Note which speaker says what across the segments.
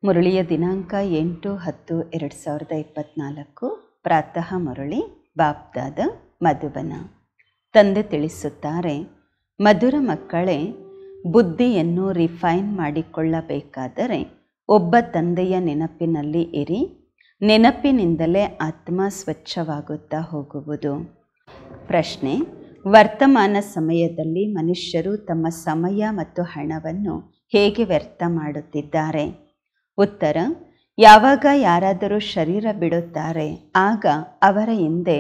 Speaker 1: ಮುರಳಿಯ ದಿನಾಂಕ 8-10-2024 ಪ್ರಾತಃ ಮುರಳಿ ಬಾಪ್ದಾದ ಮಧುಬನ. ತಂದೆ ತಿಳಿಸುತ್ತಾರೆ, ಮಧುರ ಮಕ್ಕಳೇ, ಬುದ್ಧಿಯನ್ನು ರಿಫೈನ್ ಮಾಡಿಕೊಳ್ಳಬೇಕಾದರೆ ಒಬ್ಬ ತಂದೆಯ ನೆನಪಿನಲ್ಲಿ ಇರಿ. ನೆನಪಿನಿಂದಲೇ ಆತ್ಮ ಸ್ವಚ್ಛವಾಗುತ್ತಾ ಹೋಗುವುದು. ಪ್ರಶ್ನೆ: ವರ್ತಮಾನ ಸಮಯದಲ್ಲಿ ಮನುಷ್ಯರು ತಮ್ಮ ಸಮಯ ಮತ್ತು ಹಣವನ್ನು ಹೇಗೆ ವ್ಯರ್ಥ ಮಾಡುತ್ತಿದ್ದಾರೆ? ಉತ್ತರ: ಯಾವಾಗ ಯಾರಾದರೂ ಶರೀರ ಬಿಡುತ್ತಾರೆ ಆಗ ಅವರ ಹಿಂದೆ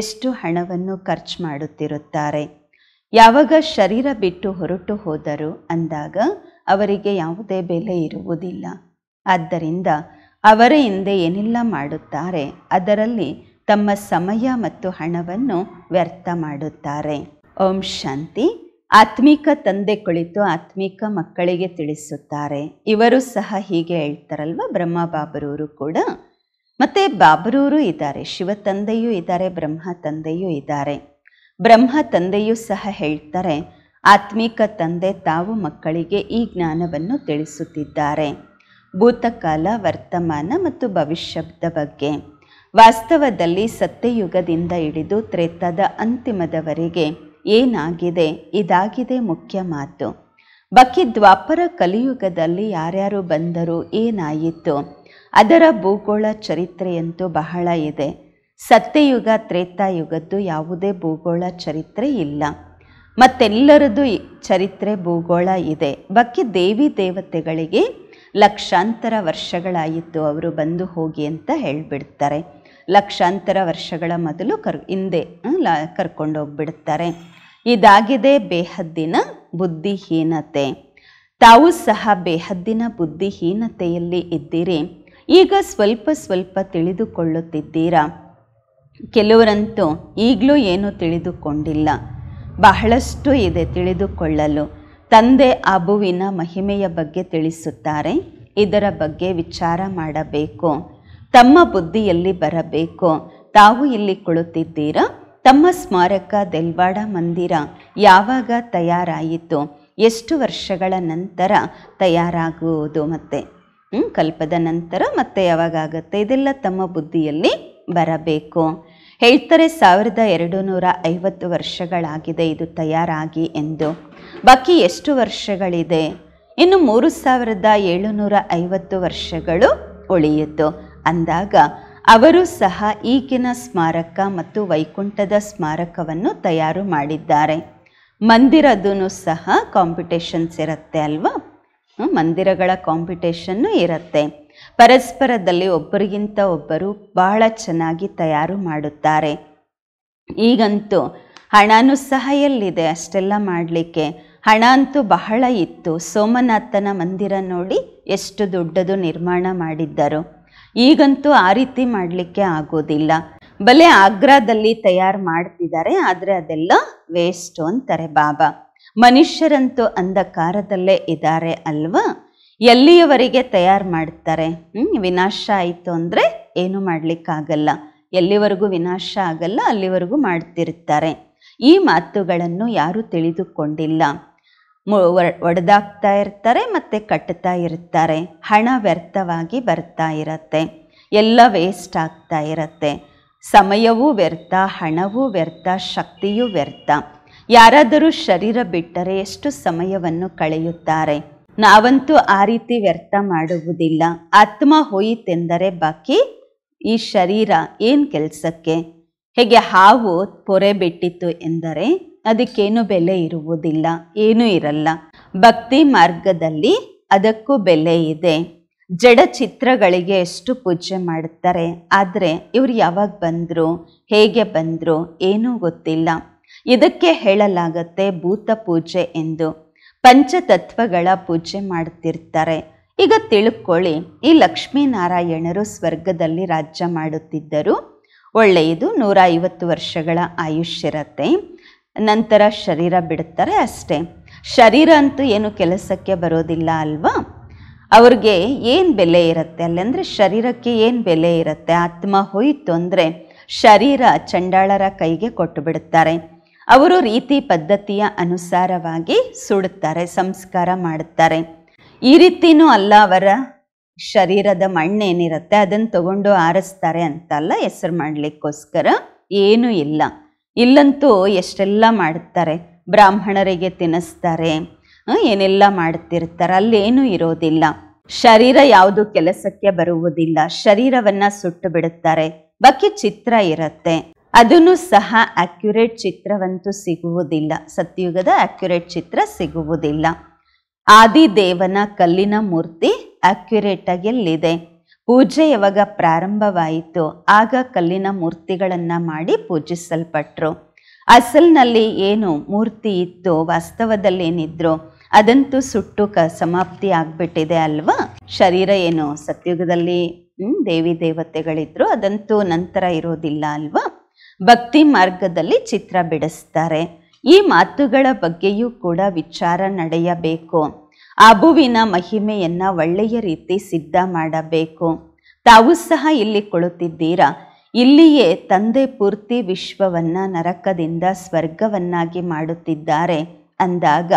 Speaker 1: ಎಷ್ಟು ಹಣವನ್ನು ಖರ್ಚು ಮಾಡುತ್ತಿರುತ್ತಾರೆ. ಯಾವಾಗ ಶರೀರ ಬಿಟ್ಟು ಹೊರಟು ಹೋದರು ಅಂದಾಗ ಅವರಿಗೆ ಯಾವುದೇ ಬೆಲೆ ಇರುವುದಿಲ್ಲ. ಆದ್ದರಿಂದ ಅವರ ಹಿಂದೆ ಏನೆಲ್ಲ ಮಾಡುತ್ತಾರೆ ಅದರಲ್ಲಿ ತಮ್ಮ ಸಮಯ ಮತ್ತು ಹಣವನ್ನು ವ್ಯರ್ಥ ಮಾಡುತ್ತಾರೆ. ಓಂ ಶಾಂತಿ. ಆತ್ಮಿಕ ತಂದೆ ಕುಳಿತು ಆತ್ಮಿಕ ಮಕ್ಕಳಿಗೆ ತಿಳಿಸುತ್ತಾರೆ. ಇವರು ಸಹ ಹೀಗೆ ಹೇಳ್ತಾರಲ್ವ, ಬ್ರಹ್ಮ ಬಾಬರವರು ಕೂಡ. ಮತ್ತು ಬಾಬರವರು ಇದ್ದಾರೆ, ಶಿವ ತಂದೆಯೂ ಇದ್ದಾರೆ, ಬ್ರಹ್ಮ ತಂದೆಯೂ ಇದ್ದಾರೆ. ಬ್ರಹ್ಮ ತಂದೆಯೂ ಸಹ ಹೇಳ್ತಾರೆ, ಆತ್ಮಿಕ ತಂದೆ ತಾವು ಮಕ್ಕಳಿಗೆ ಈ ಜ್ಞಾನವನ್ನು ತಿಳಿಸುತ್ತಿದ್ದಾರೆ. ಭೂತಕಾಲ, ವರ್ತಮಾನ ಮತ್ತು ಭವಿಷ್ಯದ ಬಗ್ಗೆ. ವಾಸ್ತವದಲ್ಲಿ ಸತ್ಯಯುಗದಿಂದ ಹಿಡಿದು ತ್ರೇತಾದ ಅಂತಿಮದವರೆಗೆ ಏನಾಗಿದೆ, ಇದಾಗಿದೆ ಮುಖ್ಯ ಮಾತು. ಬಾಕಿ ದ್ವಾಪರ ಕಲಿಯುಗದಲ್ಲಿ ಯಾರ್ಯಾರು ಬಂದರು, ಏನಾಯಿತು, ಅದರ ಭೂಗೋಳ ಚರಿತ್ರೆಯಂತೂ ಬಹಳ ಇದೆ. ಸತ್ಯಯುಗ ತ್ರೇತಾಯುಗದ್ದು ಯಾವುದೇ ಭೂಗೋಳ ಚರಿತ್ರೆ ಇಲ್ಲ. ಮತ್ತೆಲ್ಲರದ್ದು ಚರಿತ್ರೆ ಭೂಗೋಳ ಇದೆ. ಬಾಕಿ ದೇವಿ ದೇವತೆಗಳಿಗೆ ಲಕ್ಷಾಂತರ ವರ್ಷಗಳಾಯಿತು ಅವರು ಬಂದು ಹೋಗಿ ಅಂತ ಹೇಳಿಬಿಡ್ತಾರೆ. ಲಕ್ಷಾಂತರ ವರ್ಷಗಳ ಮೊದಲು ಹಿಂದೆ ಕರ್ಕೊಂಡು ಹೋಗ್ಬಿಡ್ತಾರೆ. ಇದಾಗಿದೆ ಬೇಹದ್ದಿನ ಬುದ್ಧಿಹೀನತೆ. ತಾವು ಸಹ ಬೇಹದ್ದಿನ ಬುದ್ಧಿಹೀನತೆಯಲ್ಲಿ ಇದ್ದೀರಿ. ಈಗ ಸ್ವಲ್ಪ ಸ್ವಲ್ಪ ತಿಳಿದುಕೊಳ್ಳುತ್ತಿದ್ದೀರಾ. ಕೆಲವರಂತೂ ಈಗಲೂ ಏನೂ ತಿಳಿದುಕೊಂಡಿಲ್ಲ. ಬಹಳಷ್ಟು ಇದೆ ತಿಳಿದುಕೊಳ್ಳಲು. ತಂದೆ ಅಬುವಿನ ಮಹಿಮೆಯ ಬಗ್ಗೆ ತಿಳಿಸುತ್ತಾರೆ. ಇದರ ಬಗ್ಗೆ ವಿಚಾರ ಮಾಡಬೇಕು, ತಮ್ಮ ಬುದ್ಧಿಯಲ್ಲಿ ಬರಬೇಕು. ತಾವು ಇಲ್ಲಿ ಕುಳಿತಿದ್ದೀರಾ. ತಮ್ಮ ಸ್ಮಾರಕ ದೆಲ್ವಾಡ ಮಂದಿರ ಯಾವಾಗ ತಯಾರಾಯಿತು, ಎಷ್ಟು ವರ್ಷಗಳ ನಂತರ ತಯಾರಾಗುವುದು, ಮತ್ತು ಕಲ್ಪದ ನಂತರ ಮತ್ತೆ ಯಾವಾಗತ್ತೆ, ಇದೆಲ್ಲ ತಮ್ಮ ಬುದ್ಧಿಯಲ್ಲಿ ಬರಬೇಕು. ಹೇಳ್ತಾರೆ 1250 ವರ್ಷಗಳಾಗಿದೆ ಇದು ತಯಾರಾಗಿ ಎಂದು. ಬಾಕಿ ಎಷ್ಟು ವರ್ಷಗಳಿದೆ? ಇನ್ನು 3750 ವರ್ಷಗಳು ಉಳಿಯಿತು. ಅಂದಾಗ ಅವರು ಸಹ ಈಗಿನ ಸ್ಮಾರಕ ಮತ್ತು ವೈಕುಂಠದ ಸ್ಮಾರಕವನ್ನು ತಯಾರು ಮಾಡಿದ್ದಾರೆ. ಮಂದಿರದೂ ಸಹ ಕಾಂಪಿಟೇಷನ್ಸ್ ಇರುತ್ತೆ ಅಲ್ವಾ. ಮಂದಿರಗಳ ಕಾಂಪಿಟೇಷನ್ನು ಇರುತ್ತೆ. ಪರಸ್ಪರದಲ್ಲಿ ಒಬ್ಬರಿಗಿಂತ ಒಬ್ಬರು ಬಹಳ ಚೆನ್ನಾಗಿ ತಯಾರು ಮಾಡುತ್ತಾರೆ. ಈಗಂತೂ ಹಣನೂ ಸಹ ಎಲ್ಲಿದೆ ಅಷ್ಟೆಲ್ಲ ಮಾಡಲಿಕ್ಕೆ? ಹಣ ಅಂತೂ ಬಹಳ ಇತ್ತು. ಸೋಮನಾಥನ ಮಂದಿರ ನೋಡಿ ಎಷ್ಟು ದೊಡ್ಡದು ನಿರ್ಮಾಣ ಮಾಡಿದ್ದರು. ಈಗಂತೂ ಆ ರೀತಿ ಮಾಡಲಿಕ್ಕೆ ಆಗೋದಿಲ್ಲ. ಬಲೆ ಆಗ್ರಾದಲ್ಲಿ ತಯಾರು ಮಾಡ್ತಿದ್ದಾರೆ, ಆದರೆ ಅದೆಲ್ಲ ವೇಸ್ಟು ಅಂತಾರೆ ಬಾಬಾ. ಮನುಷ್ಯರಂತೂ ಅಂಧಕಾರದಲ್ಲೇ ಇದ್ದಾರೆ ಅಲ್ವಾ. ಎಲ್ಲಿಯವರೆಗೆ ತಯಾರು ಮಾಡ್ತಾರೆ? ವಿನಾಶ ಆಯಿತು ಅಂದರೆ ಏನು ಮಾಡಲಿಕ್ಕಾಗಲ್ಲ. ಎಲ್ಲಿವರೆಗೂ ವಿನಾಶ ಆಗಲ್ಲ ಅಲ್ಲಿವರೆಗೂ ಮಾಡ್ತಿರ್ತಾರೆ. ಈ ಮಾತುಗಳನ್ನು ಯಾರೂ ತಿಳಿದುಕೊಂಡಿಲ್ಲ. ಒಡೆದಾಕ್ತಾ ಇರ್ತಾರೆ ಮತ್ತು ಕಟ್ತಾ ಇರ್ತಾರೆ. ಹಣ ವ್ಯರ್ಥವಾಗಿ ಬರ್ತಾ ಇರತ್ತೆ, ಎಲ್ಲ ವೇಸ್ಟ್ ಆಗ್ತಾ ಇರತ್ತೆ. ಸಮಯವೂ ವ್ಯರ್ಥ, ಹಣವೂ ವ್ಯರ್ಥ, ಶಕ್ತಿಯೂ ವ್ಯರ್ಥ. ಯಾರಾದರೂ ಶರೀರ ಬಿಟ್ಟರೆ ಎಷ್ಟು ಸಮಯವನ್ನು ಕಳೆಯುತ್ತಾರೆ. ನಾವಂತೂ ಆ ರೀತಿ ವ್ಯರ್ಥ ಮಾಡುವುದಿಲ್ಲ. ಆತ್ಮ ಹೋಯಿತೆಂದರೆ ಬಾಕಿ ಈ ಶರೀರ ಏನು ಕೆಲಸಕ್ಕೆ? ಹೇಗೆ ಹಾವು ಪೊರೆ ಬಿಟ್ಟಿತು ಎಂದರೆ ಅದಕ್ಕೇನು ಬೆಲೆ ಇರುವುದಿಲ್ಲ, ಏನೂ ಇರಲ್ಲ. ಭಕ್ತಿ ಮಾರ್ಗದಲ್ಲಿ ಅದಕ್ಕೂ ಬೆಲೆ ಇದೆ. ಜಡ ಚಿತ್ರಗಳಿಗೆ ಎಷ್ಟು ಪೂಜೆ ಮಾಡುತ್ತಾರೆ, ಆದರೆ ಇವರು ಯಾವಾಗ ಬಂದರು, ಹೇಗೆ ಬಂದರು, ಏನೂ ಗೊತ್ತಿಲ್ಲ. ಇದಕ್ಕೆ ಹೇಳಲಾಗತ್ತೆ ಭೂತ ಪೂಜೆ ಎಂದು. ಪಂಚತತ್ವಗಳ ಪೂಜೆ ಮಾಡ್ತಿರ್ತಾರೆ. ಈಗ ತಿಳ್ಕೊಳ್ಳಿ, ಈ ಲಕ್ಷ್ಮೀನಾರಾಯಣರು ಸ್ವರ್ಗದಲ್ಲಿ ರಾಜ್ಯ ಮಾಡುತ್ತಿದ್ದರು. ಒಳ್ಳೆಯದು, 150 ವರ್ಷಗಳ ಆಯುಷ್ಯರತ್ತೆ. ನಂತರ ಶರೀರ ಬಿಡುತ್ತಾರೆ ಅಷ್ಟೇ. ಶರೀರ ಅಂತೂ ಏನು ಕೆಲಸಕ್ಕೆ ಬರೋದಿಲ್ಲ ಅಲ್ವಾ. ಅವ್ರಿಗೆ ಏನು ಬೆಲೆ ಇರುತ್ತೆ ಅಲ್ಲಂದರೆ ಶರೀರಕ್ಕೆ ಏನು ಬೆಲೆ ಇರುತ್ತೆ? ಆತ್ಮ ಹೋಯಿತು ಅಂದರೆ ಶರೀರ ಚಂಡಾಳರ ಕೈಗೆ ಕೊಟ್ಟು ಬಿಡುತ್ತಾರೆ. ಅವರು ರೀತಿ ಪದ್ಧತಿಯ ಅನುಸಾರವಾಗಿ ಸುಡುತ್ತಾರೆ, ಸಂಸ್ಕಾರ ಮಾಡುತ್ತಾರೆ. ಈ ರೀತಿಯೂ ಅಲ್ಲ ಅವರ ಶರೀರದ ಮಣ್ಣೇನಿರುತ್ತೆ ಅದನ್ನು ತಗೊಂಡು ಆರಿಸ್ತಾರೆ ಅಂತಲ್ಲ, ಹೆಸರು ಮಾಡಲಿಕ್ಕೋಸ್ಕರ. ಏನೂ ಇಲ್ಲ. ಇಲ್ಲಂತೂ ಎಷ್ಟೆಲ್ಲ ಮಾಡ್ತಾರೆ, ಬ್ರಾಹ್ಮಣರಿಗೆ ತಿನ್ನಿಸ್ತಾರೆ, ಏನೆಲ್ಲ ಮಾಡ್ತಿರ್ತಾರೆ. ಅಲ್ಲೇನೂ ಇರೋದಿಲ್ಲ. ಶರೀರ ಯಾವುದು ಕೆಲಸಕ್ಕೆ ಬರುವುದಿಲ್ಲ. ಶರೀರವನ್ನ ಸುಟ್ಟು ಬಿಡುತ್ತಾರೆ. ಬಾಕಿ ಚಿತ್ರ ಇರುತ್ತೆ. ಅದನ್ನು ಸಹ ಅಕ್ಯುರೇಟ್ ಚಿತ್ರವಂತೂ ಸಿಗುವುದಿಲ್ಲ. ಸತ್ಯುಗದ ಅಕ್ಯುರೇಟ್ ಚಿತ್ರ ಸಿಗುವುದಿಲ್ಲ. ಆದಿದೇವನ ಕಲ್ಲಿನ ಮೂರ್ತಿ ಅಕ್ಯುರೇಟ್ ಆಗಿ ಎಲ್ಲಿದೆ? ಪೂಜೆ ಯಾವಾಗ ಪ್ರಾರಂಭವಾಯಿತು ಆಗ ಕಲ್ಲಿನ ಮೂರ್ತಿಗಳನ್ನ ಮಾಡಿ ಪೂಜಿಸಲ್ಪಟ್ರು. ಅಸಲ್ನಲ್ಲಿ ಏನು ಮೂರ್ತಿ ಇತ್ತು, ವಾಸ್ತವದಲ್ಲಿ ಏನಿದ್ರು ಅದಂತೂ ಸುಟ್ಟು ಸಮಾಪ್ತಿ ಆಗ್ಬಿಟ್ಟಿದೆ ಅಲ್ವಾ. ಶರೀರ ಏನು ಸತ್ಯುಗದಲ್ಲಿ ದೇವಿ ದೇವತೆಗಳಿದ್ರು, ಅದಂತೂ ನಂತರ ಇರೋದಿಲ್ಲ ಅಲ್ವಾ. ಭಕ್ತಿ ಮಾರ್ಗದಲ್ಲಿ ಚಿತ್ರ ಬಿಡಿಸ್ತಾರೆ. ಈ ಮಾತುಗಳ ಬಗ್ಗೆಯೂ ಕೂಡ ವಿಚಾರ ನಡೆಯಬೇಕು. ಅಬುವಿನ ಮಹಿಮೆಯನ್ನ ಒಳ್ಳೆಯ ರೀತಿ ಸಿದ್ಧ ಮಾಡಬೇಕು. ತಾವು ಸಹ ಇಲ್ಲಿ ಕುಳಿತಿದ್ದೀರಾ. ಇಲ್ಲಿಯೇ ತಂದೆ ಪೂರ್ತಿ ವಿಶ್ವವನ್ನ ನರಕದಿಂದ ಸ್ವರ್ಗವನ್ನಾಗಿ ಮಾಡುತ್ತಿದ್ದಾರೆ ಅಂದಾಗ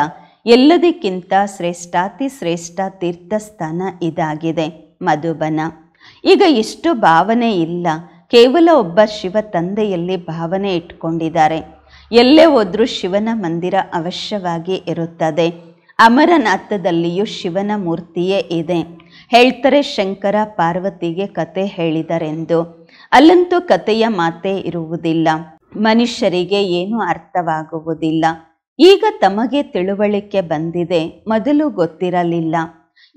Speaker 1: ಎಲ್ಲದಕ್ಕಿಂತ ಶ್ರೇಷ್ಠಾತಿ ಶ್ರೇಷ್ಠ ತೀರ್ಥಸ್ಥಾನ ಇದಾಗಿದೆ, ಮಧುಬನ. ಈಗ ಎಷ್ಟು ಭಾವನೆ ಇಲ್ಲ, ಕೇವಲ ಒಬ್ಬ ಶಿವ ತಂದೆಯಲ್ಲಿ ಭಾವನೆ ಇಟ್ಕೊಂಡಿದ್ದಾರೆ. ಎಲ್ಲೇ ಹೋದ್ರೂ ಶಿವನ ಮಂದಿರ ಅವಶ್ಯವಾಗಿ ಇರುತ್ತದೆ. ಅಮರನಾಥದಲ್ಲಿಯೂ ಶಿವನ ಮೂರ್ತಿಯೇ ಇದೆ. ಹೇಳ್ತಾರೆ ಶಂಕರ ಪಾರ್ವತಿಗೆ ಕತೆ ಹೇಳಿದರೆಂದು. ಅಲ್ಲಂತೂ ಕಥೆಯ ಮಾತೇ ಇರುವುದಿಲ್ಲ. ಮನುಷ್ಯರಿಗೆ ಏನೂ ಅರ್ಥವಾಗುವುದಿಲ್ಲ. ಈಗ ತಮಗೆ ತಿಳುವಳಿಕೆ ಬಂದಿದೆ, ಮೊದಲು ಗೊತ್ತಿರಲಿಲ್ಲ.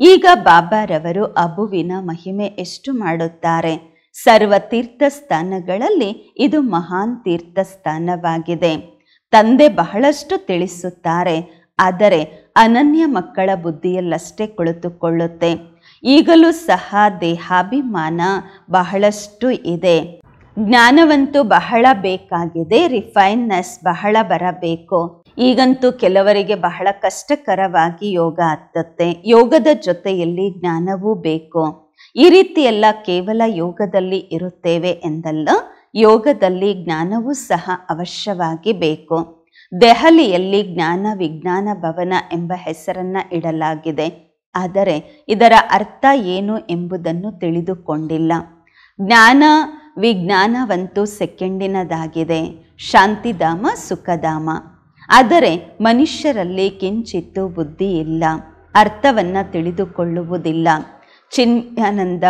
Speaker 1: ಈಗ ಬಾಬಾರವರು ಅಬುವಿನ ಮಹಿಮೆ ಎಷ್ಟು ಮಾಡುತ್ತಾರೆ. ಸರ್ವ ತೀರ್ಥಸ್ಥಾನಗಳಲ್ಲಿ ಇದು ಮಹಾನ್ ತೀರ್ಥಸ್ಥಾನವಾಗಿದೆ. ತಂದೆ ಬಹಳಷ್ಟು ತಿಳಿಸುತ್ತಾರೆ, ಆದರೆ ಅನನ್ಯ ಮಕ್ಕಳ ಬುದ್ಧಿಯಲ್ಲಷ್ಟೇ ಕುಳಿತುಕೊಳ್ಳುತ್ತೆ. ಈಗಲೂ ಸಹ ದೇಹಾಭಿಮಾನ ಬಹಳಷ್ಟು ಇದೆ. ಜ್ಞಾನವಂತೂ ಬಹಳ ಬೇಕಾಗಿದೆ, ರಿಫೈನ್ನೆಸ್ ಬಹಳ ಬರಬೇಕು. ಈಗಂತೂ ಕೆಲವರಿಗೆ ಬಹಳ ಕಷ್ಟಕರವಾಗಿ ಯೋಗ ಹತ್ತುತ್ತೆ. ಯೋಗದ ಜೊತೆಯಲ್ಲಿ ಜ್ಞಾನವೂ ಬೇಕು. ಈ ರೀತಿ ಎಲ್ಲ ಕೇವಲ ಯೋಗದಲ್ಲಿ ಇರುತ್ತೇವೆ ಎಂದಲ್ಲ, ಯೋಗದಲ್ಲಿ ಜ್ಞಾನವೂ ಸಹ ಅವಶ್ಯವಾಗಿ ಬೇಕು. ದೆಹಲಿಯಲ್ಲಿ ಜ್ಞಾನ ವಿಜ್ಞಾನ ಭವನ ಎಂಬ ಹೆಸರನ್ನ ಇಡಲಾಗಿದೆ, ಆದರೆ ಇದರ ಅರ್ಥ ಏನು ಎಂಬುದನ್ನು ತಿಳಿದುಕೊಂಡಿಲ್ಲ. ಜ್ಞಾನ ವಿಜ್ಞಾನವಂತೂ ಸೆಕೆಂಡಿನದಾಗಿದೆ, ಶಾಂತಿಧಾಮ ಸುಖಧಾಮ. ಆದರೆ ಮನುಷ್ಯರಲ್ಲಿ ಕಿಂಚಿತ್ತು ಬುದ್ಧಿ ಇಲ್ಲ, ಅರ್ಥವನ್ನು ತಿಳಿದುಕೊಳ್ಳುವುದಿಲ್ಲ. ಚಿನ್ಮಯಾನಂದ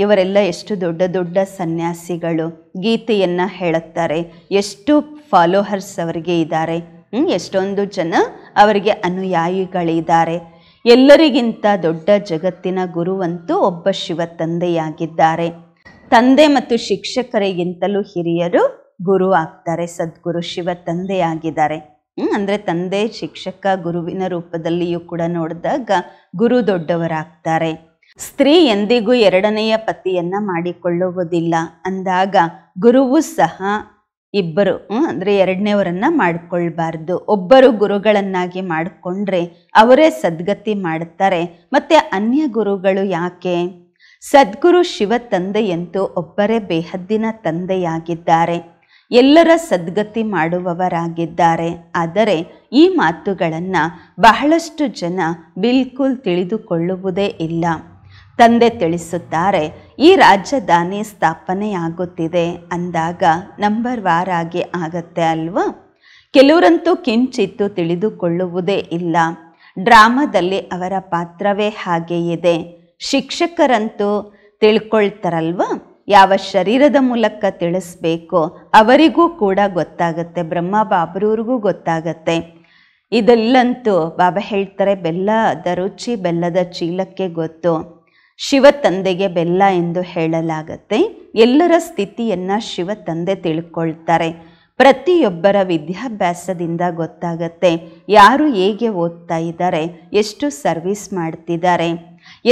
Speaker 1: ಇವರೆಲ್ಲ ಎಷ್ಟು ದೊಡ್ಡ ದೊಡ್ಡ ಸನ್ಯಾಸಿಗಳು ಗೀತೆಯನ್ನು ಹೇಳುತ್ತಾರೆ. ಎಷ್ಟು ಫಾಲೋವರ್ಸ್ ಅವರಿಗೆ ಇದ್ದಾರೆ, ಎಷ್ಟೊಂದು ಜನ ಅವರಿಗೆ ಅನುಯಾಯಿಗಳಿದ್ದಾರೆ. ಎಲ್ಲರಿಗಿಂತ ದೊಡ್ಡ ಜಗತ್ತಿನ ಗುರುವಂತೂ ಒಬ್ಬ ಶಿವ ತಂದೆಯಾಗಿದ್ದಾರೆ. ತಂದೆ ಮತ್ತು ಶಿಕ್ಷಕರಿಗಿಂತಲೂ ಹಿರಿಯರು ಗುರು ಆಗ್ತಾರೆ. ಸದ್ಗುರು ಶಿವ ತಂದೆಯಾಗಿದ್ದಾರೆ. ಅಂದರೆ ತಂದೆ ಶಿಕ್ಷಕ ಗುರುವಿನ ರೂಪದಲ್ಲಿಯೂ ಕೂಡ ನೋಡಿದಾಗ ಗುರು ದೊಡ್ಡವರಾಗ್ತಾರೆ. ಸ್ತ್ರೀ ಎಂದಿಗೂ ಎರಡನೆಯ ಪತಿಯನ್ನ ಮಾಡಿಕೊಳ್ಳುವುದಿಲ್ಲ ಅಂದಾಗ ಗುರುವು ಸಹ ಇಬ್ಬರು ಅಂದರೆ ಎರಡನೇವರನ್ನ ಮಾಡಿಕೊಳ್ಬಾರ್ದು. ಒಬ್ಬರು ಗುರುಗಳನ್ನಾಗಿ ಮಾಡಿಕೊಂಡ್ರೆ ಅವರೇ ಸದ್ಗತಿ ಮಾಡುತ್ತಾರೆ. ಮತ್ತೆ ಅನ್ಯ ಗುರುಗಳು ಯಾಕೆ? ಸದ್ಗುರು ಶಿವ ತಂದೆಯಂತೂ ಒಬ್ಬರೇ ಬೇಹದ್ದಿನ ತಂದೆಯಾಗಿದ್ದಾರೆ, ಎಲ್ಲರ ಸದ್ಗತಿ ಮಾಡುವವರಾಗಿದ್ದಾರೆ. ಆದರೆ ಈ ಮಾತುಗಳನ್ನು ಬಹಳಷ್ಟು ಜನ ಬಿಲ್ಕುಲ್ ತಿಳಿದುಕೊಳ್ಳುವುದೇ ಇಲ್ಲ. ತಂದೆ ತಿಳಿಸುತ್ತಾರೆ, ಈ ರಾಜಧಾನಿ ಸ್ಥಾಪನೆಯಾಗುತ್ತಿದೆ ಅಂದಾಗ ನಂಬರ್ ವಾರಾಗಿ ಆಗತ್ತೆ ಅಲ್ವಾ. ಕೆಲವರಂತೂ ಕಿಂಚಿತ್ತು ತಿಳಿದುಕೊಳ್ಳುವುದೇ ಇಲ್ಲ. ಡ್ರಾಮಾದಲ್ಲಿ ಅವರ ಪಾತ್ರವೇ ಹಾಗೆ ಇದೆ. ಶಿಕ್ಷಕರಂತೂ ತಿಳ್ಕೊಳ್ತಾರಲ್ವ, ಯಾವ ಶರೀರದ ಮೂಲಕ ತಿಳಿಸ್ಬೇಕು ಅವರಿಗೂ ಕೂಡ ಗೊತ್ತಾಗತ್ತೆ, ಬ್ರಹ್ಮ ಬಾಬ್ರವ್ರಿಗೂ ಗೊತ್ತಾಗತ್ತೆ. ಇದೆಲ್ಲಂತೂ ಬಾಬಾ ಹೇಳ್ತಾರೆ, ಬೆಲ್ಲದ ರುಚಿ ಬೆಲ್ಲದ ಚೀಲಕ್ಕೆ ಗೊತ್ತು. ಶಿವ ತಂದೆಗೆ ಬೆಲ್ಲ ಎಂದು ಹೇಳಲಾಗತ್ತೆ. ಎಲ್ಲರ ಸ್ಥಿತಿಯನ್ನು ಶಿವ ತಂದೆ ತಿಳ್ಕೊಳ್ತಾರೆ. ಪ್ರತಿಯೊಬ್ಬರ ವಿದ್ಯಾಭ್ಯಾಸದಿಂದ ಗೊತ್ತಾಗತ್ತೆ ಯಾರು ಹೇಗೆ ಓದ್ತಾ ಇದ್ದಾರೆ, ಎಷ್ಟು ಸರ್ವಿಸ್ ಮಾಡ್ತಿದ್ದಾರೆ,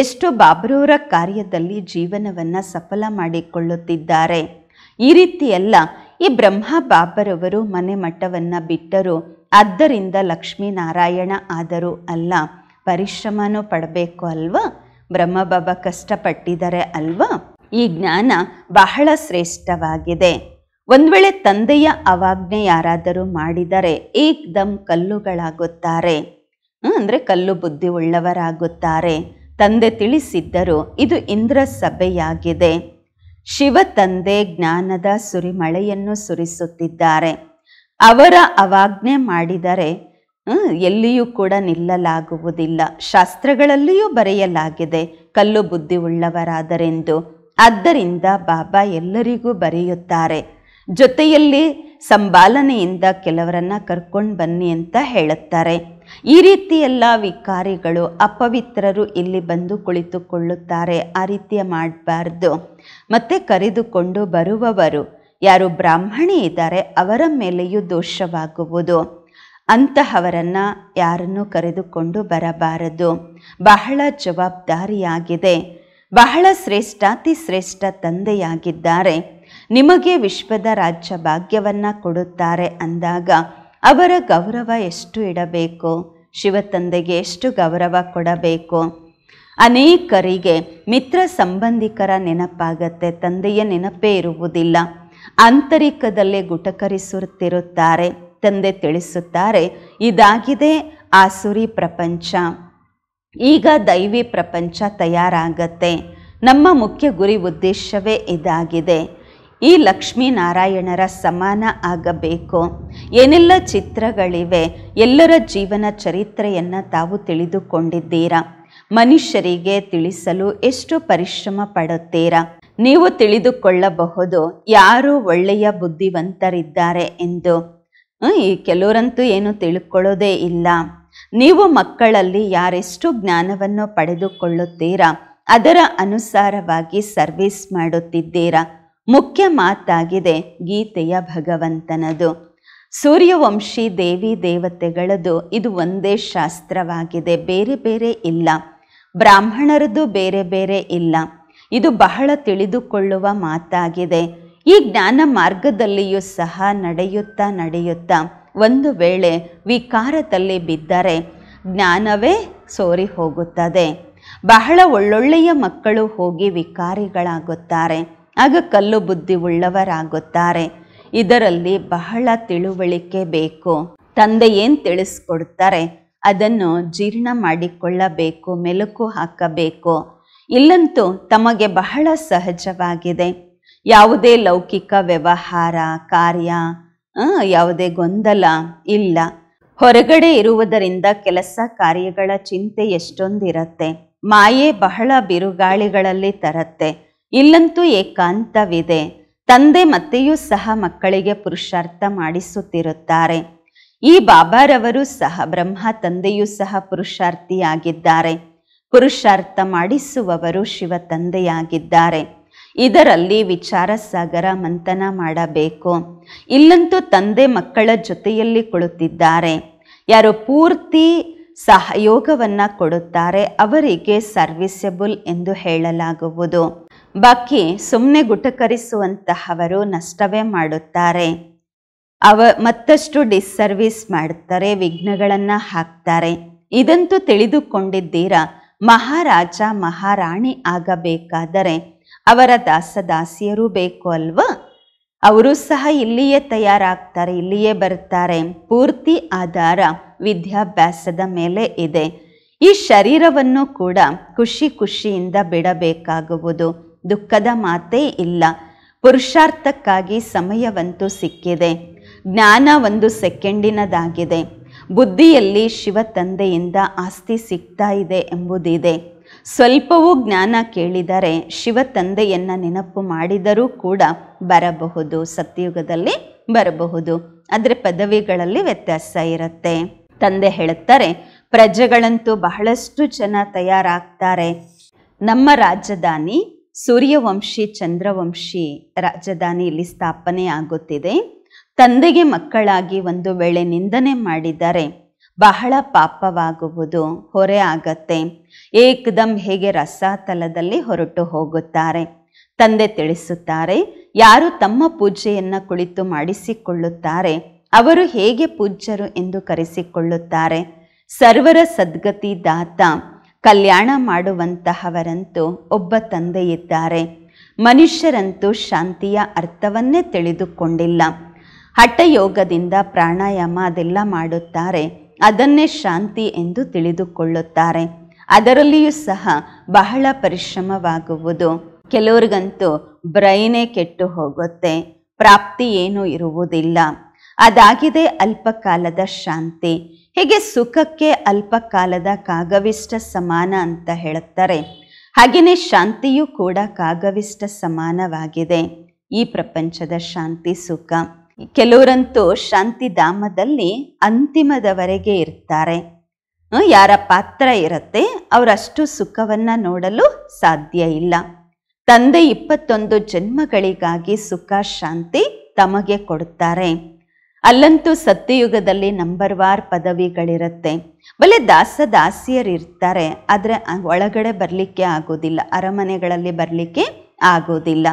Speaker 1: ಎಷ್ಟು ಬಾಬ್ರವರ ಕಾರ್ಯದಲ್ಲಿ ಜೀವನವನ್ನು ಸಫಲ ಮಾಡಿಕೊಳ್ಳುತ್ತಿದ್ದಾರೆ. ಈ ರೀತಿಯೆಲ್ಲ ಈ ಬ್ರಹ್ಮ ಬಾಬರವರು ಮನೆ ಮಠವನ್ನು ಬಿಟ್ಟರು, ಆದ್ದರಿಂದ ಲಕ್ಷ್ಮೀನಾರಾಯಣ ಆದರೂ ಅಲ್ಲ. ಪರಿಶ್ರಮನೂ ಪಡಬೇಕು ಅಲ್ವಾ. ಬ್ರಹ್ಮ ಬಾಬಾ ಕಷ್ಟಪಟ್ಟಿದ್ದಾರೆ ಅಲ್ವಾ. ಈ ಜ್ಞಾನ ಬಹಳ ಶ್ರೇಷ್ಠವಾಗಿದೆ. ಒಂದು ವೇಳೆ ತಂದೆಯ ಅವಾಜ್ಞೆ ಯಾರಾದರೂ ಮಾಡಿದರೆ ಏಕ್ದಮ್ ಕಲ್ಲುಗಳಾಗುತ್ತಾರೆ, ಅಂದರೆ ಕಲ್ಲು ಬುದ್ಧಿ ಉಳ್ಳವರಾಗುತ್ತಾರೆ. ತಂದೆ ತಿಳಿಸಿದ್ದರು, ಇದು ಇಂದ್ರ ಸಭೆಯಾಗಿದೆ. ಶಿವ ತಂದೆ ಜ್ಞಾನದ ಸುರಿಮಳೆಯನ್ನು ಸುರಿಸುತ್ತಿದ್ದಾರೆ. ಅವರ ಅವಾಜ್ಞೆ ಮಾಡಿದರೆ ಎಲ್ಲಿಯೂ ಕೂಡ ನಿಲ್ಲಲಾಗುವುದಿಲ್ಲ. ಶಾಸ್ತ್ರಗಳಲ್ಲಿಯೂ ಬರೆಯಲಾಗಿದೆ, ಕಲ್ಲು ಬುದ್ಧಿ ಉಳ್ಳವರಾದರೆಂದು. ಆದ್ದರಿಂದ ಬಾಬಾ ಎಲ್ಲರಿಗೂ ಬರೆಯುತ್ತಾರೆ. ಜೊತೆಯಲ್ಲಿ ಸಂಭಾಲನೆಯಿಂದ ಕೆಲವರನ್ನ ಕರ್ಕೊಂಡು ಬನ್ನಿ ಅಂತ ಹೇಳುತ್ತಾರೆ. ಈ ರೀತಿ ಎಲ್ಲ ವಿಕಾರಿಗಳು, ಅಪವಿತ್ರರು ಇಲ್ಲಿ ಬಂದು ಕುಳಿತುಕೊಳ್ಳುತ್ತಾರೆ. ಆ ರೀತಿಯ ಮಾಡಬಾರ್ದು. ಮತ್ತೆ ಕರೆದುಕೊಂಡು ಬರುವವರು ಯಾರು ಬ್ರಾಹ್ಮಣಿ ಇದ್ದಾರೆ ಅವರ ಮೇಲೆಯೂ ದೋಷವಾಗುವುದು. ಅಂತಹವರನ್ನ ಯಾರನ್ನು ಕರೆದುಕೊಂಡು ಬರಬಾರದು. ಬಹಳ ಜವಾಬ್ದಾರಿಯಾಗಿದೆ. ಬಹಳ ಶ್ರೇಷ್ಠಾತಿ ಶ್ರೇಷ್ಠ ತಂದೆಯಾಗಿದ್ದಾರೆ. ನಿಮಗೆ ವಿಶ್ವದ ರಾಜ್ಯ ಭಾಗ್ಯವನ್ನು ಕೊಡುತ್ತಾರೆ ಅಂದಾಗ ಅವರ ಗೌರವ ಎಷ್ಟು ಇಡಬೇಕು? ಶಿವ ತಂದೆಗೆ ಎಷ್ಟು ಗೌರವ ಕೊಡಬೇಕು? ಅನೇಕರಿಗೆ ಮಿತ್ರ ಸಂಬಂಧಿಕರ ನೆನಪಾಗತ್ತೆ, ತಂದೆಯ ನೆನಪೇ ಇರುವುದಿಲ್ಲ. ಆಂತರಿಕದಲ್ಲೇ ಗುಟಕರಿಸುತ್ತಿರುತ್ತಾರೆ. ತಂದೆ ತಿಳಿಸುತ್ತಾರೆ, ಇದಾಗಿದೆ ಆಸುರಿ ಪ್ರಪಂಚ, ಈಗ ದೈವಿ ಪ್ರಪಂಚ ತಯಾರಾಗತ್ತೆ. ನಮ್ಮ ಮುಖ್ಯ ಗುರಿ ಉದ್ದೇಶವೇ ಇದಾಗಿದೆ. ಈ ಲಕ್ಷ್ಮೀನಾರಾಯಣರ ಸಮಾನ ಆಗಬೇಕು. ಏನೆಲ್ಲ ಚಿತ್ರಗಳಿವೆ, ಎಲ್ಲರ ಜೀವನ ಚರಿತ್ರೆಯನ್ನು ತಾವು ತಿಳಿದುಕೊಂಡಿದ್ದೀರಾ. ಮನುಷ್ಯರಿಗೆ ತಿಳಿಸಲು ಎಷ್ಟು ಪರಿಶ್ರಮ ಪಡುತ್ತೀರಾ. ನೀವು ತಿಳಿದುಕೊಳ್ಳಬಹುದು ಯಾರು ಒಳ್ಳೆಯ ಬುದ್ಧಿವಂತರಿದ್ದಾರೆ ಎಂದು. ಈ ಕೆಲವರಂತೂ ಏನು ತಿಳ್ಕೊಳ್ಳೋದೇ ಇಲ್ಲ. ನೀವು ಮಕ್ಕಳಲ್ಲಿ ಯಾರೆಷ್ಟು ಜ್ಞಾನವನ್ನು ಪಡೆದುಕೊಳ್ಳುತ್ತೀರಾ ಅದರ ಅನುಸಾರವಾಗಿ ಸರ್ವಿಸ್ ಮಾಡುತ್ತಿದ್ದೀರಾ. ಮುಖ್ಯ ಮಾತಾಗಿದೆ ಗೀತೆಯ ಭಗವಂತನದು. ಸೂರ್ಯವಂಶಿ ದೇವಿ ದೇವತೆಗಳದು ಇದು ಒಂದೇ ಶಾಸ್ತ್ರವಾಗಿದೆ, ಬೇರೆ ಬೇರೆ ಇಲ್ಲ. ಬ್ರಾಹ್ಮಣರದು ಬೇರೆ ಬೇರೆ ಇಲ್ಲ. ಇದು ಬಹಳ ತಿಳಿದುಕೊಳ್ಳುವ ಮಾತಾಗಿದೆ. ಈ ಜ್ಞಾನ ಮಾರ್ಗದಲ್ಲಿಯೂ ಸಹ ನಡೆಯುತ್ತಾ ಒಂದು ವೇಳೆ ವಿಕಾರದಲ್ಲಿ ಬಿದ್ದರೆ ಜ್ಞಾನವೇ ಸೋರಿ ಹೋಗುತ್ತದೆ. ಬಹಳ ಒಳ್ಳೊಳ್ಳೆಯ ಮಕ್ಕಳು ಹೋಗಿ ವಿಕಾರಿಗಳಾಗುತ್ತಾರೆ. ಆಗ ಕಲ್ಲು ಬುದ್ಧಿ ಉಳ್ಳವರಾಗುತ್ತಾರೆ. ಇದರಲ್ಲಿ ಬಹಳ ತಿಳುವಳಿಕೆ ಬೇಕು. ತಂದೆ ಏನು ತಿಳಿಸ್ಕೊಡ್ತಾರೆ ಅದನ್ನು ಜೀರ್ಣ ಮಾಡಿಕೊಳ್ಳಬೇಕು, ಮೆಲುಕು ಹಾಕಬೇಕು. ಇಲ್ಲಂತೂ ತಮಗೆ ಬಹಳ ಸಹಜವಾಗಿದೆ. ಯಾವುದೇ ಲೌಕಿಕ ವ್ಯವಹಾರ ಕಾರ್ಯ, ಯಾವುದೇ ಗೊಂದಲ ಇಲ್ಲ. ಹೊರಗಡೆ ಇರುವುದರಿಂದ ಕೆಲಸ ಕಾರ್ಯಗಳ ಚಿಂತೆ ಎಷ್ಟೊಂದಿರುತ್ತೆ. ಮಾಯೆ ಬಹಳ ಬಿರುಗಾಳಿಗಳಲ್ಲಿ ತರತ್ತೆ. ಇಲ್ಲಂತೂ ಏಕಾಂತವಿದೆ. ತಂದೆ ಮತ್ತೆಯೂ ಸಹ ಮಕ್ಕಳಿಗೆ ಪುರುಷಾರ್ಥ ಮಾಡಿಸುತ್ತಿರುತ್ತಾರೆ. ಈ ಬಾಬಾರವರು ಸಹ ಬ್ರಹ್ಮ ತಂದೆಯೂ ಸಹ ಪುರುಷಾರ್ಥಿಯಾಗಿದ್ದಾರೆ. ಪುರುಷಾರ್ಥ ಮಾಡಿಸುವವರು ಶಿವ ತಂದೆಯಾಗಿದ್ದಾರೆ. ಇದರಲ್ಲಿ ವಿಚಾರ ಸಾಗರ ಮಂಥನ ಮಾಡಬೇಕು. ಇಲ್ಲಂತೂ ತಂದೆ ಮಕ್ಕಳ ಜೊತೆಯಲ್ಲಿ ಕುಳಿತಿದ್ದಾರೆ. ಯಾರು ಪೂರ್ತಿ ಸಹಯೋಗವನ್ನು ಕೊಡುತ್ತಾರೆ ಅವರಿಗೆ ಸರ್ವಿಸಬಲ್ ಎಂದು ಹೇಳಲಾಗುವುದು. ಬಾಕಿ ಸುಮ್ಮನೆ ಗುಟಕರಿಸುವಂತಹವರು ನಷ್ಟವೇ ಮಾಡುತ್ತಾರೆ. ಮತ್ತಷ್ಟು ಡಿಸ್ಸರ್ವಿಸ್ ಮಾಡ್ತಾರೆ, ವಿಘ್ನಗಳನ್ನು ಹಾಕ್ತಾರೆ. ಇದಂತೂ ತಿಳಿದುಕೊಂಡಿದ್ದೀರಾ. ಮಹಾರಾಜ ಮಹಾರಾಣಿ ಆಗಬೇಕಾದರೆ ಅವರ ದಾಸದಾಸಿಯರು ಬೇಕು ಅಲ್ವಾ? ಅವರು ಸಹ ಇಲ್ಲಿಯೇ ತಯಾರಾಗ್ತಾರೆ, ಇಲ್ಲಿಯೇ ಬರ್ತಾರೆ. ಪೂರ್ತಿ ಆಧಾರ ವಿದ್ಯಾಭ್ಯಾಸದ ಮೇಲೆ ಇದೆ. ಈ ಶರೀರವನ್ನು ಕೂಡ ಖುಷಿಯಿಂದ ಬಿಡಬೇಕಾಗುವುದು. ದುಃಖದ ಮಾತೇ ಇಲ್ಲ. ಪುರುಷಾರ್ಥಕ್ಕಾಗಿ ಸಮಯವಂತೂ ಸಿಕ್ಕಿದೆ. ಜ್ಞಾನ 1 ಸೆಕೆಂಡಿನದಾಗಿದೆ. ಬುದ್ಧಿಯಲ್ಲಿ ಶಿವ ತಂದೆಯಿಂದ ಆಸ್ತಿ ಸಿಗ್ತಾ ಇದೆ ಎಂಬುದಿದೆ. ಸ್ವಲ್ಪವೂ ಜ್ಞಾನ ಕೇಳಿದರೆ ಶಿವ ತಂದೆಯನ್ನು ನೆನಪು ಮಾಡಿದರೂ ಕೂಡ ಬರಬಹುದು. ಸತ್ಯಯುಗದಲ್ಲಿ ಬರಬಹುದು, ಆದರೆ ಪದವಿಗಳಲ್ಲಿ ವ್ಯತ್ಯಾಸ ಇರುತ್ತೆ. ತಂದೆ ಹೇಳುತ್ತಾರೆ, ಪ್ರಜೆಗಳಂತೂ ಬಹಳಷ್ಟು ಜನ ತಯಾರಾಗ್ತಾರೆ. ನಮ್ಮ ರಾಜಧಾನಿ ಸೂರ್ಯವಂಶಿ ಚಂದ್ರವಂಶಿ ರಾಜಧಾನಿ ಇಲ್ಲಿ ಸ್ಥಾಪನೆ ಆಗುತ್ತಿದೆ. ತಂದೆಗೆ ಮಕ್ಕಳಾಗಿ ಒಂದು ವೇಳೆ ನಿಂದನೆ ಮಾಡಿದರೆ ಬಹಳ ಪಾಪವಾಗುವುದು, ಹೊರೆ ಆಗತ್ತೆ. ಏಕದಮ್ ಹೇಗೆ ರಸಾತಲದಲ್ಲಿ ಹೊರಟು ಹೋಗುತ್ತಾರೆ. ತಂದೆ ತಿಳಿಸುತ್ತಾರೆ, ಯಾರು ತಮ್ಮ ಪೂಜೆಯನ್ನು ಕುಳಿತು ಮಾಡಿಸಿಕೊಳ್ಳುತ್ತಾರೆ ಅವರು ಹೇಗೆ ಪೂಜ್ಯರು ಎಂದು ಕರೆಸಿಕೊಳ್ಳುತ್ತಾರೆ. ಸರ್ವರ ಸದ್ಗತಿ ದಾತ ಕಲ್ಯಾಣ ಮಾಡುವಂತಹವರಂತೂ ಒಬ್ಬ ತಂದೆ ಇದ್ದಾರೆ. ಮನುಷ್ಯರಂತೂ ಶಾಂತಿಯ ಅರ್ಥವನ್ನೇ ತಿಳಿದುಕೊಂಡಿಲ್ಲ. ಹಠಯೋಗದಿಂದ ಪ್ರಾಣಾಯಾಮ ಅದೆಲ್ಲ ಮಾಡುತ್ತಾರೆ, ಅದನ್ನೇ ಶಾಂತಿ ಎಂದು ತಿಳಿದುಕೊಳ್ಳುತ್ತಾರೆ. ಅದರಲ್ಲಿಯೂ ಸಹ ಬಹಳ ಪರಿಶ್ರಮವಾಗುವುದು. ಕೆಲವ್ರಿಗಂತೂ ಬ್ರೈನೇ ಕೆಟ್ಟು ಹೋಗುತ್ತೆ, ಪ್ರಾಪ್ತಿ ಏನೂ ಇರುವುದಿಲ್ಲ. ಅದಾಗಿದೆ ಅಲ್ಪಕಾಲದ ಶಾಂತಿ. ಹೀಗೆ ಸುಖಕ್ಕೆ ಅಲ್ಪಕಾಲದ ಕಾಗವಿಷ್ಟ ಸಮಾನ ಅಂತ ಹೇಳುತ್ತಾರೆ. ಹಾಗೆಯೇ ಶಾಂತಿಯೂ ಕೂಡ ಕಾಗವಿಷ್ಟ ಸಮಾನವಾಗಿದೆ. ಈ ಪ್ರಪಂಚದ ಶಾಂತಿ ಸುಖ. ಕೆಲವರಂತೂ ಶಾಂತಿಧಾಮದಲ್ಲಿ ಅಂತಿಮದವರೆಗೆ ಇರ್ತಾರೆ. ಯಾರ ಪಾತ್ರ ಇರುತ್ತೆ ಅವರಷ್ಟು ಸುಖವನ್ನು ನೋಡಲು ಸಾಧ್ಯ ಇಲ್ಲ. ತಂದೆ 21 ಜನ್ಮಗಳಿಗಾಗಿ ಸುಖ ಶಾಂತಿ ತಮಗೆ ಕೊಡುತ್ತಾರೆ. ಅಲ್ಲಂತೂ ಸತ್ಯಯುಗದಲ್ಲಿ ನಂಬರ್ ವಾರ್ ಪದವಿಗಳಿರುತ್ತೆ. ಬಲೆ ದಾಸದಾಸಿಯರಿರ್ತಾರೆ, ಆದರೆ ಒಳಗಡೆ ಬರಲಿಕ್ಕೆ ಆಗೋದಿಲ್ಲ, ಅರಮನೆಗಳಲ್ಲಿ ಬರಲಿಕ್ಕೆ ಆಗೋದಿಲ್ಲ.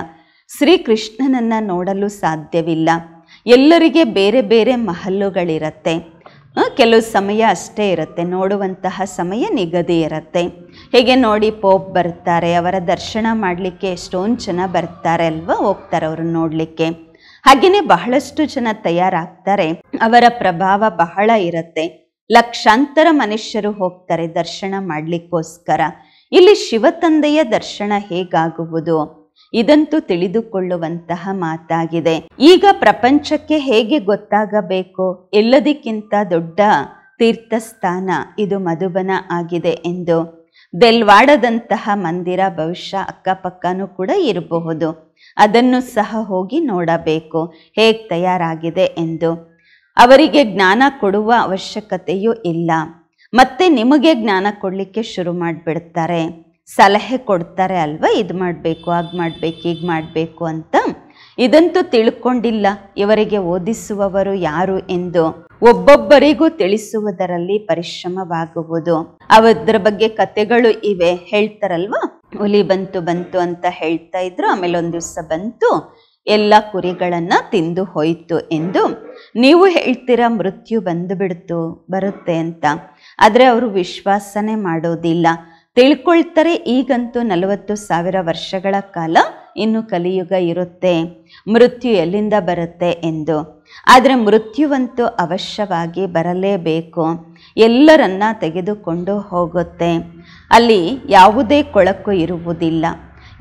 Speaker 1: ಶ್ರೀಕೃಷ್ಣನನ್ನು ನೋಡಲು ಸಾಧ್ಯವಿಲ್ಲ. ಎಲ್ಲರಿಗೆ ಬೇರೆ ಬೇರೆ ಮಹಲ್ಲುಗಳಿರುತ್ತೆ. ಕೆಲವು ಸಮಯ ಅಷ್ಟೇ ಇರುತ್ತೆ, ನೋಡುವಂತಹ ಸಮಯ ನಿಗದಿ ಇರುತ್ತೆ. ಹೇಗೆ ನೋಡಿ ಪೋಪ್ ಬರ್ತಾರೆ, ಅವರ ದರ್ಶನ ಮಾಡಲಿಕ್ಕೆ ಎಷ್ಟೊಂದು ಜನ ಬರ್ತಾರೆ ಅಲ್ವಾ, ಹೋಗ್ತಾರೆ ಅವರು ನೋಡಲಿಕ್ಕೆ. ಹಾಗೆಯೇ ಬಹಳಷ್ಟು ಜನ ತಯಾರಾಗ್ತಾರೆ, ಅವರ ಪ್ರಭಾವ ಬಹಳ ಇರುತ್ತೆ. ಲಕ್ಷಾಂತರ ಮನುಷ್ಯರು ಹೋಗ್ತಾರೆ ದರ್ಶನ ಮಾಡಲಿಕ್ಕೋಸ್ಕರ. ಇಲ್ಲಿ ಶಿವತಂದೆಯ ದರ್ಶನ ಹೇಗಾಗುವುದು, ಇದಂತೂ ತಿಳಿದುಕೊಳ್ಳುವಂತಹ ಮಾತಾಗಿದೆ. ಈಗ ಪ್ರಪಂಚಕ್ಕೆ ಹೇಗೆ ಗೊತ್ತಾಗಬೇಕು, ಎಲ್ಲದಕ್ಕಿಂತ ದೊಡ್ಡ ತೀರ್ಥಸ್ಥಾನ ಇದು ಮಧುಬನ ಆಗಿದೆ ಎಂದು. ದೆಲ್ವಾಡದಂತಹ ಮಂದಿರ ಬಹುಶಃ ಅಕ್ಕಪಕ್ಕನೂ ಕೂಡ ಇರಬಹುದು. ಅದನ್ನು ಸಹ ಹೋಗಿ ನೋಡಬೇಕು ಹೇಗೆ ತಯಾರಾಗಿದೆ ಎಂದು. ಅವರಿಗೆ ಜ್ಞಾನ ಕೊಡುವ ಅವಶ್ಯಕತೆಯೂ ಇಲ್ಲ. ಮತ್ತೆ ನಿಮಗೆ ಜ್ಞಾನ ಕೊಡಲಿಕ್ಕೆ ಶುರು ಮಾಡಿಬಿಡ್ತಾರೆ, ಸಲಹೆ ಕೊಡ್ತಾರೆ ಅಲ್ವಾ, ಇದು ಮಾಡಬೇಕು, ಹಾಗೆ ಮಾಡಬೇಕು, ಹೀಗೆ ಮಾಡಬೇಕು ಅಂತ. ಇದಂತೂ ತಿಳ್ಕೊಂಡಿಲ್ಲ ಇವರಿಗೆ ಓದಿಸುವವರು ಯಾರು ಎಂದು. ಒಬ್ಬೊಬ್ಬರಿಗೂ ತಿಳಿಸುವುದರಲ್ಲಿ ಪರಿಶ್ರಮವಾಗುವುದು. ಅದರ ಬಗ್ಗೆ ಕತೆಗಳು ಇವೆ, ಹೇಳ್ತಾರಲ್ವಾ. ಹುಲಿ ಬಂತು ಅಂತ ಹೇಳ್ತಾ ಇದ್ರು, ಆಮೇಲೆ ಒಂದು ದಿವಸ ಬಂತು, ಎಲ್ಲ ಕುರಿಗಳನ್ನು ತಿಂದು ಹೋಯಿತು ಎಂದು. ನೀವು ಹೇಳ್ತೀರಾ ಮೃತ್ಯು ಬರುತ್ತೆ ಅಂತ, ಆದರೆ ಅವರು ವಿಶ್ವಾಸನೆ ಮಾಡೋದಿಲ್ಲ. ತಿಳ್ಕೊಳ್ತಾರೆ ಈಗಂತೂ 40,000 ವರ್ಷಗಳ ಕಾಲ ಇನ್ನು ಕಲಿಯುಗ ಇರುತ್ತೆ, ಮೃತ್ಯು ಎಲ್ಲಿಂದ ಬರುತ್ತೆ ಎಂದು. ಆದರೆ ಮೃತ್ಯುವಂತೂ ಅವಶ್ಯವಾಗಿ ಬರಲೇಬೇಕು, ಎಲ್ಲರನ್ನ ತೆಗೆದುಕೊಂಡು ಹೋಗುತ್ತೆ. ಅಲ್ಲಿ ಯಾವುದೇ ಕೊಳಕು ಇರುವುದಿಲ್ಲ.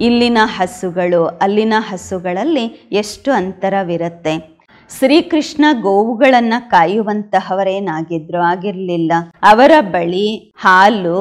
Speaker 1: ಇಲ್ಲಿನ ಹಸುಗಳು ಅಲ್ಲಿನ ಹಸುಗಳಲ್ಲಿ ಎಷ್ಟು ಅಂತರವಿರುತ್ತೆ. ಶ್ರೀಕೃಷ್ಣ ಗೋವುಗಳನ್ನು ಕಾಯುವಂತಹವರೇನಾಗಿದ್ರು, ಆಗಿರಲಿಲ್ಲ. ಅವರ ಬಳಿ ಹಾಲು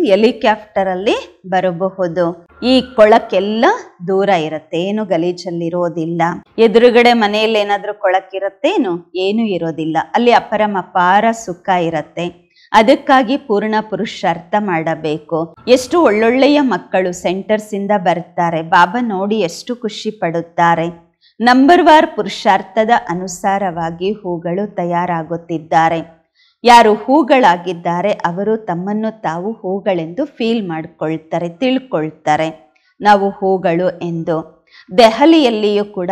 Speaker 1: ಹೆಲಿಕಾಪ್ಟರಲ್ಲಿ ಬರಬಹುದು. ಈ ಕೊಳಕೆಲ್ಲ ದೂರ ಇರುತ್ತೆ, ಏನು ಗಲೀಜಲ್ಲಿರೋದಿಲ್ಲ. ಎದುರುಗಡೆ ಮನೆಯಲ್ಲಿ ಏನಾದರೂ ಕೊಳಕಿರುತ್ತೇನು, ಏನೂ ಇರೋದಿಲ್ಲ. ಅಲ್ಲಿ ಅಪಾರ ಸುಖ ಇರುತ್ತೆ. ಅದಕ್ಕಾಗಿ ಪೂರ್ಣ ಪುರುಷಾರ್ಥ ಮಾಡಬೇಕು. ಎಷ್ಟು ಒಳ್ಳೊಳ್ಳೆಯ ಮಕ್ಕಳು ಸೆಂಟರ್ಸಿಂದ ಬರ್ತಾರೆ, ಬಾಬಾ ನೋಡಿ ಎಷ್ಟು ಖುಷಿ ಪಡುತ್ತಾರೆ. ನಂಬರ್ ವಾರ್ ಪುರುಷಾರ್ಥದ ಅನುಸಾರವಾಗಿ ಹೂಗಳು ತಯಾರಾಗುತ್ತಿದ್ದಾರೆ. ಯಾರು ಹೂಗಳಾಗಿದ್ದಾರೆ ಅವರು ತಮ್ಮನ್ನು ತಾವು ಹೂಗಳೆಂದು ಫೀಲ್ ಮಾಡಿಕೊಳ್ತಾರೆ, ತಿಳ್ಕೊಳ್ತಾರೆ ನಾವು ಹೂಗಳು ಎಂದು. ದೆಹಲಿಯಲ್ಲಿಯೂ ಕೂಡ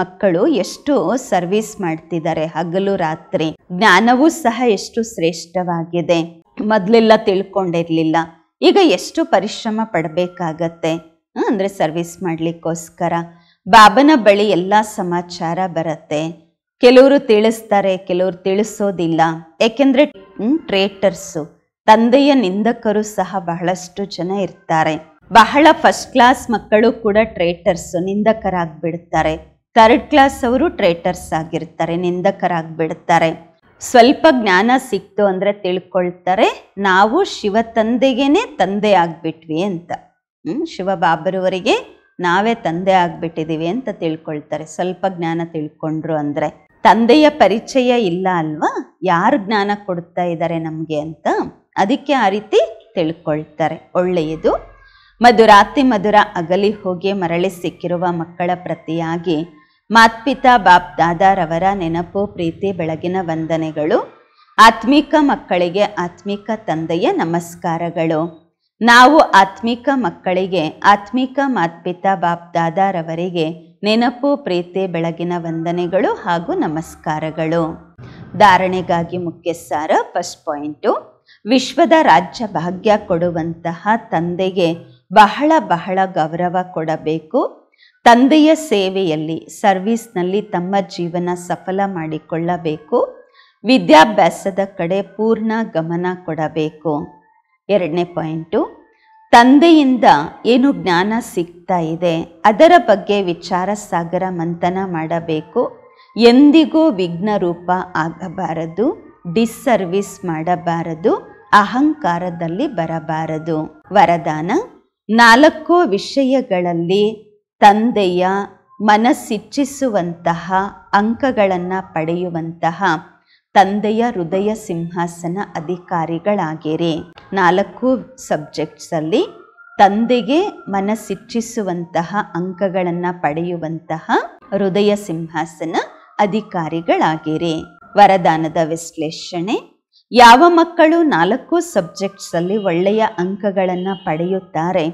Speaker 1: ಮಕ್ಕಳು ಎಷ್ಟು ಸರ್ವಿಸ್ ಮಾಡ್ತಿದ್ದಾರೆ, ಹಗಲು ರಾತ್ರಿ. ಜ್ಞಾನವೂ ಸಹ ಎಷ್ಟು ಶ್ರೇಷ್ಠವಾಗಿದೆ. ಮೊದಲೆಲ್ಲ ತಿಳ್ಕೊಂಡಿರಲಿಲ್ಲ, ಈಗ ಎಷ್ಟು ಪರಿಶ್ರಮ ಪಡಬೇಕಾಗತ್ತೆ ಅಂದರೆ ಸರ್ವಿಸ್ ಮಾಡಲಿಕ್ಕೋಸ್ಕರ. ಬಾಬನ ಬಳಿ ಎಲ್ಲ ಸಮಾಚಾರ ಬರುತ್ತೆ. ಕೆಲವರು ತಿಳಿಸ್ತಾರೆ, ಕೆಲವರು ತಿಳಿಸೋದಿಲ್ಲ. ಏಕೆಂದರೆ ಟ್ರೇಟರ್ಸು, ತಂದೆಯ ನಿಂದಕರು ಸಹ ಬಹಳಷ್ಟು ಜನ ಇರ್ತಾರೆ. ಬಹಳ ಫಸ್ಟ್ ಕ್ಲಾಸ್ ಮಕ್ಕಳು ಕೂಡ ಟ್ರೇಟರ್ಸು, ನಿಂದಕರಾಗ್ಬಿಡ್ತಾರೆ. ಥರ್ಡ್ ಕ್ಲಾಸ್ ಅವರು ಟ್ರೇಟರ್ಸ್ ಆಗಿರ್ತಾರೆ, ನಿಂದಕರಾಗ್ಬಿಡ್ತಾರೆ. ಸ್ವಲ್ಪ ಜ್ಞಾನ ಸಿಕ್ತು ಅಂದರೆ ತಿಳ್ಕೊಳ್ತಾರೆ, ನಾವು ಶಿವ ತಂದೆಗೇನೆ ತಂದೆ ಆಗ್ಬಿಟ್ವಿ ಅಂತ. ಶಿವಬಾಬರವರಿಗೆ ನಾವೇ ತಂದೆ ಆಗ್ಬಿಟ್ಟಿದ್ದೀವಿ ಅಂತ ತಿಳ್ಕೊಳ್ತಾರೆ. ಸ್ವಲ್ಪ ಜ್ಞಾನ ತಿಳ್ಕೊಂಡ್ರು ಅಂದರೆ. ತಂದೆಯ ಪರಿಚಯ ಇಲ್ಲ ಅಲ್ವಾ, ಯಾರು ಜ್ಞಾನ ಕೊಡ್ತಾ ಇದ್ದಾರೆ ನಮಗೆ ಅಂತ, ಅದಕ್ಕೆ ಆ ರೀತಿ ತಿಳ್ಕೊಳ್ತಾರೆ. ಒಳ್ಳೆಯದು. ಮಧುರಾತಿ ಮಧುರ ಅಗಲಿ ಹೋಗಿ ಮರಳಿ ಸಿಕ್ಕಿರುವ ಮಕ್ಕಳ ಪ್ರತಿಯಾಗಿ ಮಾತ್ಪಿತಾ ಬಾಪ್ ದಾದಾರವರ ನೆನಪು, ಪ್ರೀತಿ, ಬೆಳಗಿನ ವಂದನೆಗಳು. ಆತ್ಮಿಕ ಮಕ್ಕಳಿಗೆ ಆತ್ಮಿಕ ತಂದೆಯ ನಮಸ್ಕಾರಗಳು. ನಾವು ಆತ್ಮಿಕ ಮಕ್ಕಳಿಗೆ ಆತ್ಮಿಕ ಮಾತ್ಪಿತಾ ಬಾಪ್ ದಾದಾರವರಿಗೆ ನೆನಪು, ಪ್ರೀತಿ, ಬೆಳಗಿನ ವಂದನೆಗಳು ಹಾಗೂ ನಮಸ್ಕಾರಗಳು. ಧಾರಣೆಗಾಗಿ ಮುಖ್ಯ ಸಾರ. ಫಸ್ಟ್ ಪಾಯಿಂಟು, ವಿಶ್ವದ ರಾಜ್ಯ ಭಾಗ್ಯ ಕೊಡುವಂತಹ ತಂದೆಗೆ ಬಹಳ ಗೌರವ ಕೊಡಬೇಕು. ತಂದೆಯ ಸೇವೆಯಲ್ಲಿ, ಸರ್ವಿಸ್ನಲ್ಲಿ ತಮ್ಮ ಜೀವನ ಸಫಲ ಮಾಡಿಕೊಳ್ಳಬೇಕು. ವಿದ್ಯಾಭ್ಯಾಸದ ಕಡೆ ಪೂರ್ಣ ಗಮನ ಕೊಡಬೇಕು. 2ನೇ ಪಾಯಿಂಟು, ತಂದೆಯಿಂದ ಏನು ಜ್ಞಾನ ಸಿಗ್ತಾ ಇದೆ ಅದರ ಬಗ್ಗೆ ವಿಚಾರ ಸಾಗರ ಮಂಥನ ಮಾಡಬೇಕು. ಎಂದಿಗೂ ವಿಘ್ನ ರೂಪ ಆಗಬಾರದು, ಡಿಸ್ಸರ್ವಿಸ್ ಮಾಡಬಾರದು, ಅಹಂಕಾರದಲ್ಲಿ ಬರಬಾರದು. ವರದಾನ: 4 ವಿಷಯಗಳಲ್ಲಿ ತಂದೆಯ ಮನಸ್ಸಿಚ್ಛಿಸುವಂತಹ ಅಂಕಗಳನ್ನು ಪಡೆಯುವಂತಹ ತಂದೆಯ ಹೃದಯ ಸಿಂಹಾಸನ ಅಧಿಕಾರಿಗಳಾಗಿರಿ. 4 ಸಬ್ಜೆಕ್ಟ್ಸಲ್ಲಿ ತಂದೆಗೆ ಮನಸ್ಸಿಚ್ಛಿಸುವಂತಹ ಅಂಕಗಳನ್ನು ಪಡೆಯುವಂತಹ ಹೃದಯ ಸಿಂಹಾಸನ ಅಧಿಕಾರಿಗಳಾಗಿರಿ. ವರದಾನದ ವಿಶ್ಲೇಷಣೆ: ಯಾವ ಮಕ್ಕಳು 4 ಸಬ್ಜೆಕ್ಟ್ಸಲ್ಲಿ ಒಳ್ಳೆಯ ಅಂಕಗಳನ್ನು ಪಡೆಯುತ್ತಾರೆ,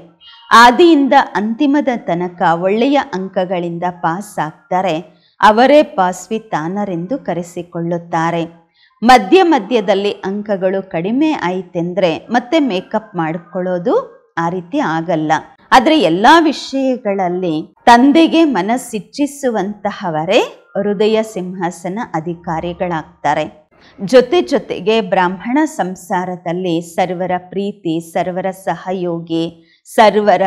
Speaker 1: ಆದಿಯಿಂದ ಅಂತಿಮದ ತನಕ ಒಳ್ಳೆಯ ಅಂಕಗಳಿಂದ ಪಾಸ್ ಆಗ್ತಾರೆ, ಅವರೇ ಪಾಸ್ವಿತಾನರೆಂದು ಕರೆಸಿಕೊಳ್ಳುತ್ತಾರೆ. ಮಧ್ಯ ಮಧ್ಯದಲ್ಲಿ ಅಂಕಗಳು ಕಡಿಮೆ ಆಯಿತೆಂದರೆ ಮತ್ತೆ ಮೇಕಪ್ ಮಾಡಿಕೊಳ್ಳೋದು ಆ ರೀತಿ ಆಗಲ್ಲ. ಆದರೆ ಎಲ್ಲ ವಿಷಯಗಳಲ್ಲಿ ತಂದೆಗೆ ಮನಸ್ಸಿಚ್ಛಿಸುವಂತಹವರೇ ಹೃದಯ ಸಿಂಹಾಸನ ಅಧಿಕಾರಿಗಳಾಗ್ತಾರೆ. ಜೊತೆಗೆ ಬ್ರಾಹ್ಮಣ ಸಂಸಾರದಲ್ಲಿ ಸರ್ವರ ಪ್ರೀತಿ, ಸರ್ವರ ಸಹಯೋಗಿ, ಸರ್ವರ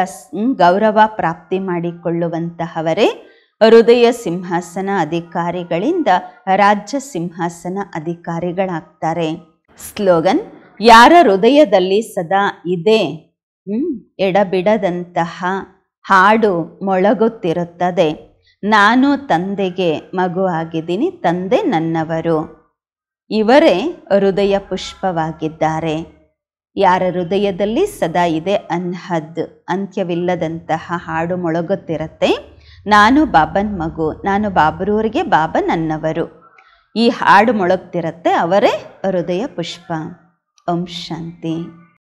Speaker 1: ಗೌರವ ಪ್ರಾಪ್ತಿ ಮಾಡಿಕೊಳ್ಳುವಂತಹವರೇ ಹೃದಯ ಸಿಂಹಾಸನ ಅಧಿಕಾರಿಗಳಿಂದ ರಾಜ್ಯ ಸಿಂಹಾಸನ ಅಧಿಕಾರಿಗಳಾಗ್ತಾರೆ. ಸ್ಲೋಗನ್: ಯಾರ ಹೃದಯದಲ್ಲಿ ಸದಾ ಇದೆ ಎಡಬಿಡದಂತಹ ಹಾಡು ಮೊಳಗುತ್ತಿರುತ್ತದೆ, ನಾನು ತಂದೆಗೆ ಮಗು ಆಗಿದ್ದೀನಿ, ತಂದೆ ನನ್ನವರು, ಇವರೇ ಹೃದಯ ಪುಷ್ಪವಾಗಿದ್ದಾರೆ. ಯಾರ ಹೃದಯದಲ್ಲಿ ಸದಾ ಇದೆ ಅನ್ಹದ್ ಅಂತ್ಯವಿಲ್ಲದಂತಹ ಹಾಡು ಮೊಳಗುತ್ತಿರುತ್ತೆ, ನಾನು ಬಾಬನ್ ಮಗು, ನಾನು ಬಾಬರೂರಿಗೆ, ಬಾಬಾ ನನ್ನವರು, ಈ ಹಾಡು ಮೊಳಗ್ತಿರತ್ತೆ, ಅವರೇ ಹೃದಯ ಪುಷ್ಪ. ಓಂ ಶಾಂತಿ.